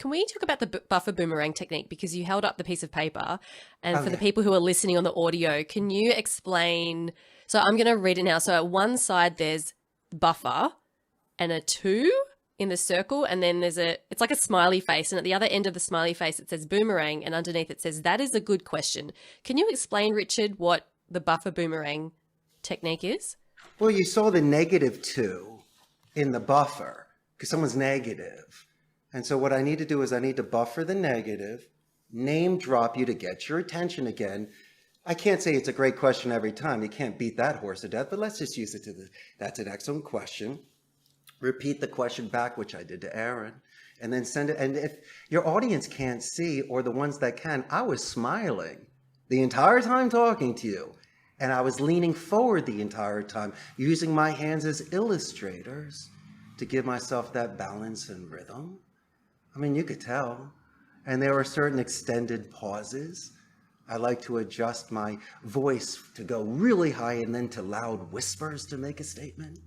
can we talk about the buffer boomerang technique? Because you held up the piece of paper, and for the Okay. people who are listening on the audio, can you explain? So I'm going to read it now. So at one side, there's buffer and a 2 in the circle, and then it's like a smiley face, and at the other end of the smiley face it says boomerang, and underneath it says that is a good question. Can you explain, Richard, what the buffer boomerang technique is? Well, you saw the -2 in the buffer because someone's negative. And so what I need to do is I need to buffer the negative, name drop you to get your attention again. I can't say it's a great question every time. You can't beat that horse to death, but let's just use it that's an excellent question. Repeat the question back, which I did to Aaron, and then send it. And if your audience can't see, or the ones that can, I was smiling the entire time talking to you. And I was leaning forward the entire time, using my hands as illustrators to give myself that balance and rhythm. I mean, you could tell. And there were certain extended pauses. I like to adjust my voice to go really high and then to loud whispers to make a statement.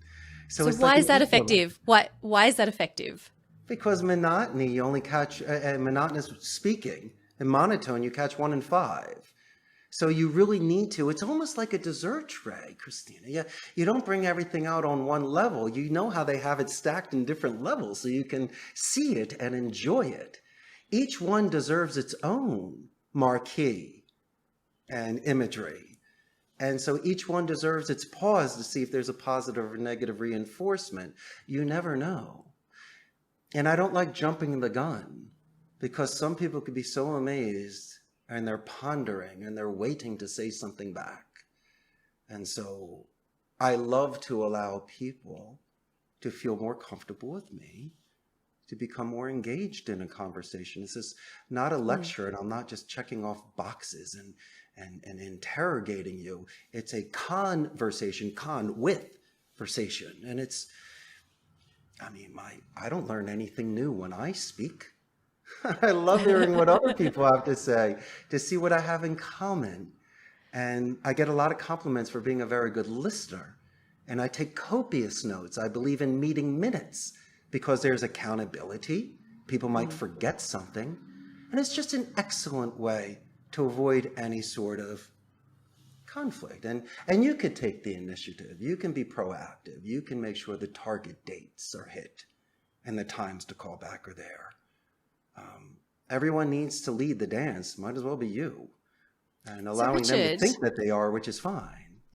So it's why like is that effective? Why is that effective? Because monotony, you only catch monotonous speaking, and monotone, you catch 1 in 5. So you really need to. It's almost like a dessert tray, Christina. You don't bring everything out on one level. You know how they have it stacked in different levels so you can see it and enjoy it. Each one deserves its own marquee and imagery. And so each one deserves its pause to see if there's a positive or negative reinforcement. You never know. And I don't like jumping the gun, because some people could be so amazed and they're pondering and they're waiting to say something back. And so I love to allow people to feel more comfortable with me, to become more engaged in a conversation. This is not a lecture, and I'm not just checking off boxes and interrogating you. It's a conversation, conversation. And I don't learn anything new when I speak. I love hearing what other people have to say, to see what I have in common. And I get a lot of compliments for being a very good listener. And I take copious notes. I believe in meeting minutes because there's accountability. People might forget something. And it's just an excellent way to avoid any sort of conflict. And you could take the initiative. You can be proactive. You can make sure the target dates are hit and the times to call back are there. Everyone needs to lead the dance. Might as well be you. And allowing them to think that they are, which is fine.